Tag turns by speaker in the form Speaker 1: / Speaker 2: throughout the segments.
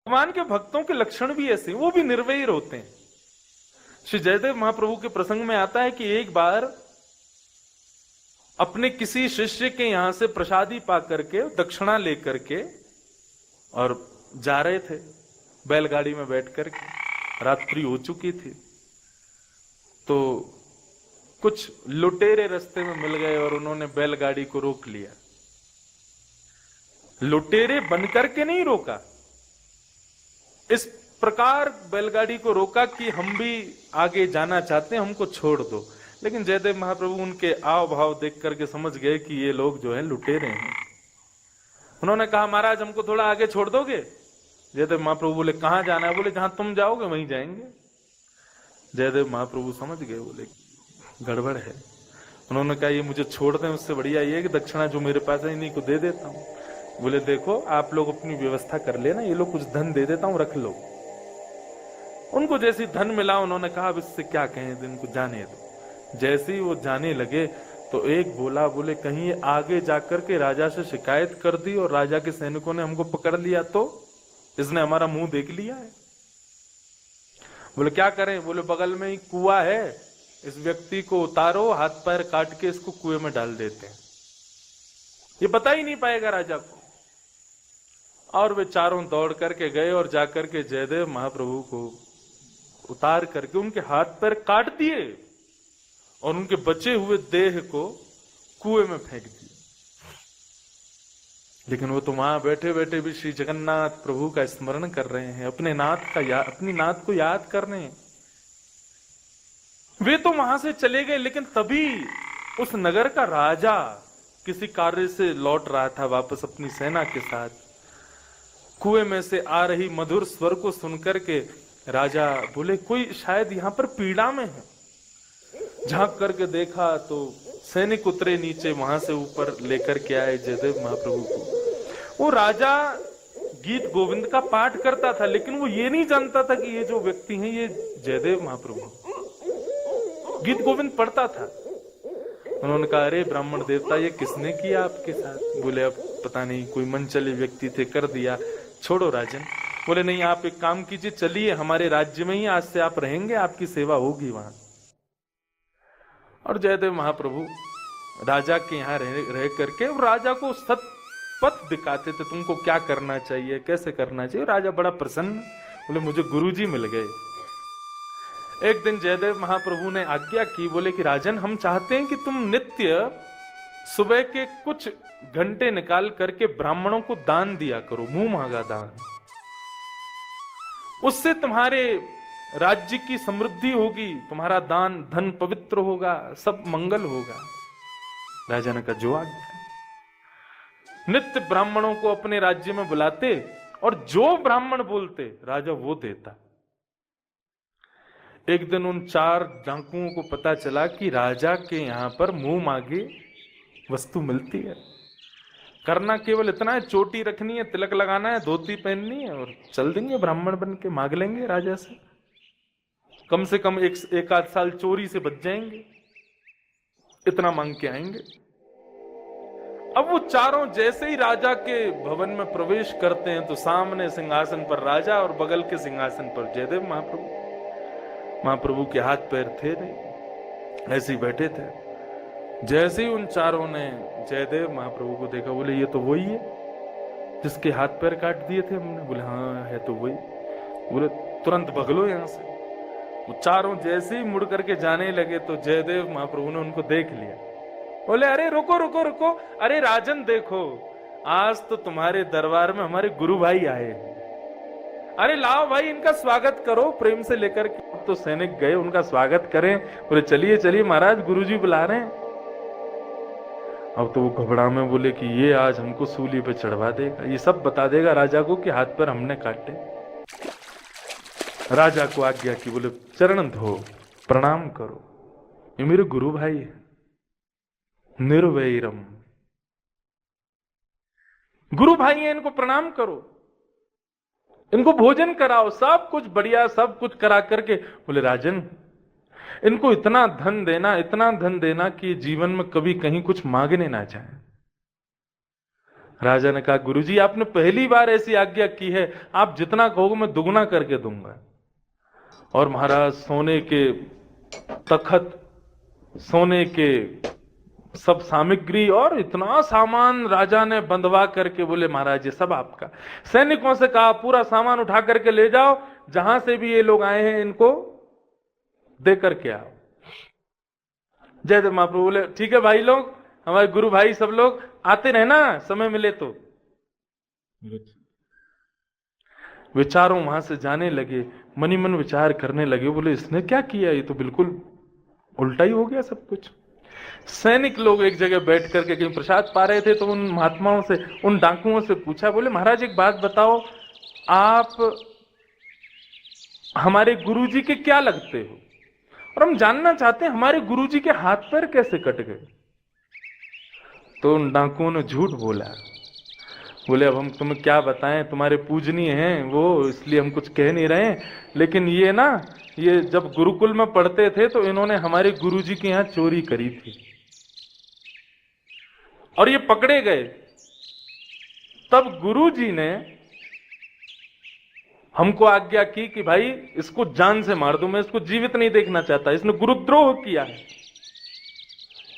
Speaker 1: भगवान के भक्तों के लक्षण भी ऐसे, वो भी निर्वैर होते हैं। श्री जयदेव महाप्रभु के प्रसंग में आता है कि एक बार अपने किसी शिष्य के यहां से प्रसादी पा करके, दक्षिणा लेकर के, और जा रहे थे बैलगाड़ी में बैठ करके। रात्रि हो चुकी थी, तो कुछ लुटेरे रास्ते में मिल गए और उन्होंने बैलगाड़ी को रोक लिया। लुटेरे बनकर के नहीं रोका, इस प्रकार बैलगाड़ी को रोका कि हम भी आगे जाना चाहते हैं, हमको छोड़ दो। लेकिन जयदेव महाप्रभु उनके आव भाव देख करके समझ गए कि ये लोग जो है लुटेरे हैं। उन्होंने कहा, महाराज हमको थोड़ा आगे छोड़ दोगे? जयदेव महाप्रभु बोले, कहां जाना है? बोले, जहां तुम जाओगे वहीं जाएंगे। जयदेव महाप्रभु समझ गए, बोले गड़बड़ है। उन्होंने कहा, ये मुझे छोड़ दें उससे बढ़िया ये कि दक्षिणा जो मेरे पास है इन्हीं को दे देता हूं। बोले, देखो आप लोग अपनी व्यवस्था कर लेना, ये लोग कुछ धन दे देता हूं, रख लो। उनको जैसी धन मिला, उन्होंने कहा अब इससे क्या कहें, इनको जाने दो। जैसे ही वो जाने लगे तो एक बोला, बोले कहीं ये आगे जाकर के राजा से शिकायत कर दी और राजा के सैनिकों ने हमको पकड़ लिया तो? इसने हमारा मुंह देख लिया है। बोले क्या करें? बोले बगल में ही कुआं है, इस व्यक्ति को उतारो, हाथ पैर काट के इसको कुएं में डाल देते हैं, ये पता ही नहीं पाएगा राजा को। और वे चारों दौड़ करके गए और जाकर के जयदेव महाप्रभु को उतार करके उनके हाथ पैर काट दिए और उनके बचे हुए देह को कुएं में फेंक दिए। लेकिन वो तो वहां बैठे बैठे भी श्री जगन्नाथ प्रभु का स्मरण कर रहे हैं, अपने नाथ का अपनी नाथ को याद कर रहे हैं। वे तो वहां से चले गए, लेकिन तभी उस नगर का राजा किसी कार्य से लौट रहा था वापस अपनी सेना के साथ। कुएं में से आ रही मधुर स्वर को सुनकर के राजा बोले, कोई शायद यहां पर पीड़ा में है। झांक करके देखा तो सैनिक उतरे नीचे, वहां से ऊपर लेकर के आए जयदेव महाप्रभु को। वो राजा गीत गोविंद का पाठ करता था, लेकिन वो ये नहीं जानता था कि ये जो व्यक्ति हैं ये जयदेव महाप्रभु। गीत गोविंद पढ़ता था। उन्होंने कहा, अरे ब्राह्मण देवता, ये किसने किया आपके साथ? बोले, अब पता नहीं, कोई मनचले व्यक्ति थे, कर दिया, छोड़ो राजन। बोले, नहीं आप एक काम कीजिए, चलिए हमारे राज्य में ही आज से आप रहेंगे, आपकी सेवा होगी वहां। और जयदेव महाप्रभु राजा के यहाँ रह करके राजा को सत पथ दिखाते थे, तुमको क्या करना चाहिए, कैसे करना चाहिए। राजा बड़ा प्रसन्न, बोले मुझे गुरुजी मिल गए। एक दिन जयदेव महाप्रभु ने आज्ञा की, बोले कि राजन हम चाहते हैं कि तुम नित्य सुबह के कुछ घंटे निकाल करके ब्राह्मणों को दान दिया करो, मुंह मांगा दान। उससे तुम्हारे राज्य की समृद्धि होगी, तुम्हारा दान धन पवित्र होगा, सब मंगल होगा। राजा ने कहा, जो आज्ञा। नित्य ब्राह्मणों को अपने राज्य में बुलाते और जो ब्राह्मण बोलते राजा वो देता। एक दिन उन चार डाकुओं को पता चला कि राजा के यहां पर मुंह मांगे वस्तु मिलती है। करना केवल इतना है, चोटी रखनी है, तिलक लगाना है, धोती पहननी है और चल देंगे ब्राह्मण बन के, मांग लेंगे राजा से। कम से कम एक आध साल चोरी से बच जाएंगे, इतना मांग के आएंगे। अब वो चारों जैसे ही राजा के भवन में प्रवेश करते हैं तो सामने सिंहासन पर राजा और बगल के सिंहासन पर जयदेव महाप्रभु। महाप्रभु के हाथ पैर थे नहीं, ऐसे ही बैठे थे। जैसे ही उन चारों ने जयदेव महाप्रभु को देखा, बोले ये तो वही है जिसके हाथ पैर काट दिए थे हमने। बोले हाँ है तो वही। बोले तुरंत भगलो यहां से। वो चारों जैसे ही मुड़ करके जाने लगे तो जयदेव महाप्रभु ने उनको देख लिया। बोले अरे रुको रुको रुको, अरे राजन देखो, आज तो तुम्हारे दरबार में हमारे गुरु भाई आए, अरे लाओ भाई इनका स्वागत करो प्रेम से लेकर के। तो सैनिक गए उनका स्वागत करें। बोले चलिए चलिए महाराज, गुरुजी बुला रहे हैं। अब तो वो घबरा में बोले कि ये आज हमको सूली पे चढ़वा देगा, ये सब बता देगा राजा को कि हाथ पर हमने काटे। राजा को आज्ञा की, बोले चरण धो, प्रणाम करो, ये मेरे गुरु भाई है, निर्वैरम गुरु भाई है, इनको प्रणाम करो, इनको भोजन कराओ, सब कुछ बढ़िया सब कुछ करा करके। बोले राजन इनको इतना धन देना कि जीवन में कभी कहीं कुछ मांगने ना जाए। राजा ने कहा, गुरुजी आपने पहली बार ऐसी आज्ञा की है, आप जितना कहोगे मैं दुगना करके दूंगा। और महाराज सोने के तखत, सोने के सब सामग्री और इतना सामान राजा ने बंधवा करके बोले, महाराज ये सब आपका। सैनिकों से कहा पूरा सामान उठा करके ले जाओ, जहां से भी ये लोग आए हैं इनको दे करके आओ। जयदेव महाप्रभु बोले, ठीक है भाई लोग, हमारे गुरु भाई सब लोग आते रहना समय मिले तो। विचारों वहां से जाने लगे, मनी मन विचार करने लगे, बोले इसने क्या किया, ये तो बिल्कुल उल्टा ही हो गया सब कुछ। सैनिक लोग एक जगह बैठ करके कहीं प्रसाद पा रहे थे, तो उन महात्माओं से, उन डाकुओं से पूछा, बोले महाराज एक बात बताओ, आप हमारे गुरुजी के क्या लगते हो, और हम जानना चाहते हैं हमारे गुरुजी के हाथ पैर कैसे कट गए। तो उन डाकुओं ने झूठ बोला, बोले अब हम तुम्हें क्या बताएं, तुम्हारे पूजनीय हैं वो, इसलिए हम कुछ कह नहीं रहे, लेकिन ये ना, ये जब गुरुकुल में पढ़ते थे तो इन्होंने हमारे गुरुजी के यहां चोरी करी थी और ये पकड़े गए। तब गुरुजी ने हमको आज्ञा की कि भाई इसको जान से मार दो, मैं इसको जीवित नहीं देखना चाहता, इसने गुरुद्रोह किया है।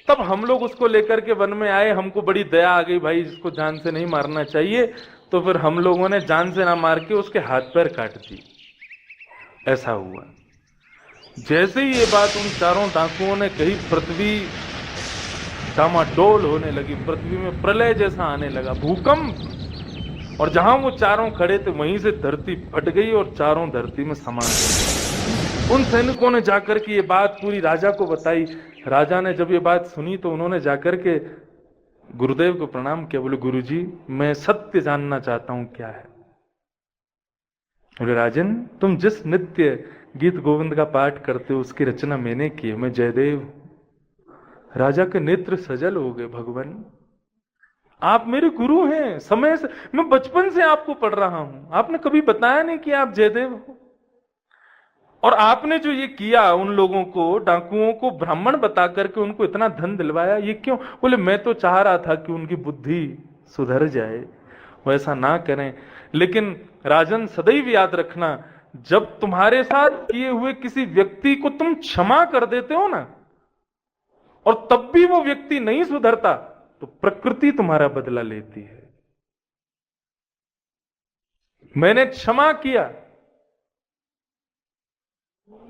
Speaker 1: तब हम लोग उसको लेकर के वन में आए, हमको बड़ी दया आ गई, भाई इसको जान से नहीं मारना चाहिए, तो फिर हम लोगों ने जान से ना मार के उसके हाथ पैर काट दिए। ऐसा हुआ। जैसे ही ये बात उन चारों डाकुओं ने कही, पृथ्वी डामाडोल होने लगी, पृथ्वी में प्रलय जैसा आने लगा, भूकंप, और जहां वो चारों खड़े थे वहीं से धरती फट गई और चारों धरती में समा गई। उन सैनिकों ने जाकर के ये बात पूरी राजा को बताई। राजा ने जब ये बात सुनी तो उन्होंने जाकर के गुरुदेव को प्रणाम किया, बोले गुरुजी मैं सत्य जानना चाहता हूं क्या है। बोले राजन, तुम जिस नित्य गीत गोविंद का पाठ करते हो उसकी रचना मैंने की है, मैं जयदेव। राजा के नेत्र सजल हो गए, भगवान आप मेरे गुरु हैं, समय से मैं बचपन से आपको पढ़ रहा हूं, आपने कभी बताया नहीं कि आप जयदेव हो, और आपने जो ये किया उन लोगों को, डाकुओं को ब्राह्मण बता करके उनको इतना धन दिलवाया, ये क्यों? बोले मैं तो चाह रहा था कि उनकी बुद्धि सुधर जाए, वैसा ना करें। लेकिन राजन सदैव याद रखना, जब तुम्हारे साथ किए हुए किसी व्यक्ति को तुम क्षमा कर देते हो ना, और तब भी वो व्यक्ति नहीं सुधरता, तो प्रकृति तुम्हारा बदला लेती है। मैंने क्षमा किया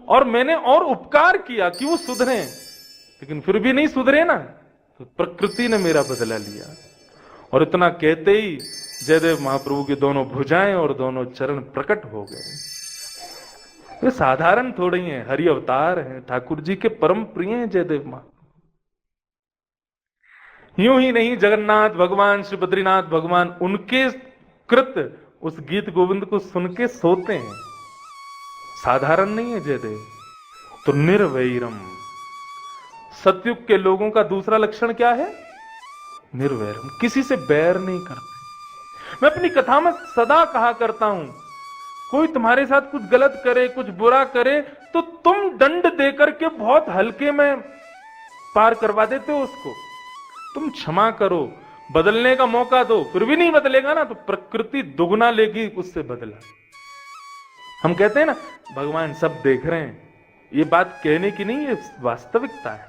Speaker 1: और मैंने और उपकार किया कि वो सुधरे, लेकिन फिर भी नहीं सुधरे ना, तो प्रकृति ने मेरा बदला लिया। और इतना कहते ही जयदेव महाप्रभु की दोनों भुजाएं और दोनों चरण प्रकट हो गए। वे साधारण थोड़ी हैं, हरि अवतार हैं, ठाकुर जी के परम प्रिय हैं जयदेव महाप्रभु। यूं ही नहीं, जगन्नाथ भगवान, श्री बद्रीनाथ भगवान, उनके कृत उस गीत गोविंद को सुन के सोते हैं। साधारण नहीं है जयदेव। तो निर्वैरम, सतयुग के लोगों का दूसरा लक्षण क्या है? निर्वैरम, किसी से बैर नहीं करते। मैं अपनी कथा में सदा कहा करता हूं, कोई तुम्हारे साथ कुछ गलत करे, कुछ बुरा करे, तो तुम दंड देकर के बहुत हल्के में पार करवा देते हो उसको। तुम क्षमा करो, बदलने का मौका दो, फिर भी नहीं बदलेगा ना, तो प्रकृति दुगना लेगी उससे बदला। हम कहते हैं ना भगवान सब देख रहे हैं, ये बात कहने की नहीं, ये वास्तविकता है।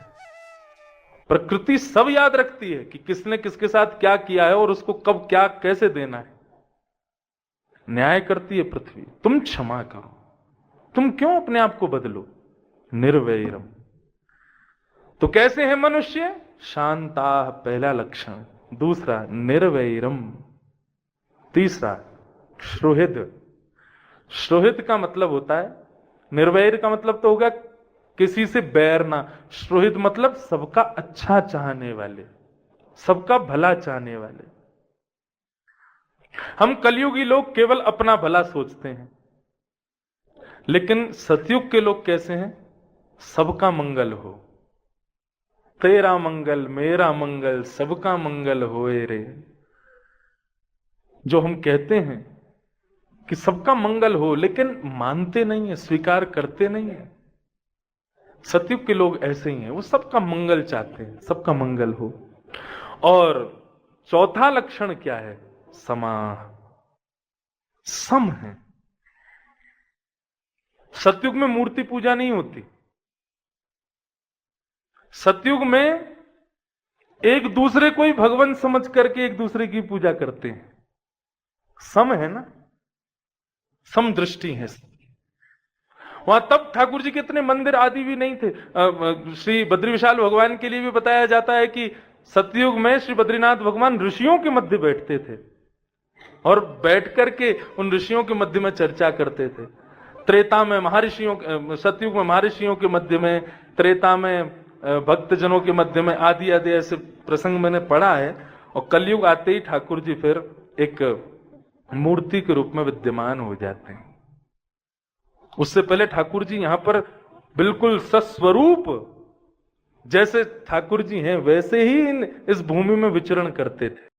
Speaker 1: प्रकृति सब याद रखती है कि किसने किसके साथ क्या किया है और उसको कब क्या कैसे देना है। न्याय करती है पृथ्वी। तुम क्षमा करो, तुम क्यों अपने आप को बदलो? निर्वैरम। तो कैसे है मनुष्य? शांता, पहला लक्षण। दूसरा निर्वैरम। तीसरा श्रोहित। श्रोहित का मतलब होता है, निर्वैर का मतलब तो होगा किसी से बैर ना। श्रोहित मतलब सबका अच्छा चाहने वाले, सबका भला चाहने वाले। हम कलयुगी लोग केवल अपना भला सोचते हैं, लेकिन सतयुग के लोग कैसे हैं? सबका मंगल हो। तेरा मंगल मेरा मंगल सबका मंगल होए रे। जो हम कहते हैं कि सबका मंगल हो, लेकिन मानते नहीं है, स्वीकार करते नहीं है। सतयुग के लोग ऐसे ही हैं, वो सबका मंगल चाहते हैं, सबका मंगल हो। और चौथा लक्षण क्या है? समाह, सम है। सतयुग में मूर्ति पूजा नहीं होती। सतयुग में एक दूसरे को ही भगवान समझ करके एक दूसरे की पूजा करते हैं। सम है ना, सम दृष्टि है। वहां तब ठाकुर जी के इतने मंदिर आदि भी नहीं थे। श्री बद्री विशाल भगवान के लिए भी बताया जाता है कि सतयुग में श्री बद्रीनाथ भगवान ऋषियों के मध्य बैठते थे और बैठ करके उन ऋषियों के मध्य में चर्चा करते थे। त्रेता में महर्षियों, सतयुग में महर्षियों के मध्य में, त्रेता में भक्तजनों के मध्य में, आदि आदि ऐसे प्रसंग मैंने पढ़ा है। और कलयुग आते ही ठाकुर जी फिर एक मूर्ति के रूप में विद्यमान हो जाते हैं। उससे पहले ठाकुर जी यहां पर बिल्कुल सस्वरूप, जैसे ठाकुर जी हैं वैसे ही इस भूमि में विचरण करते थे।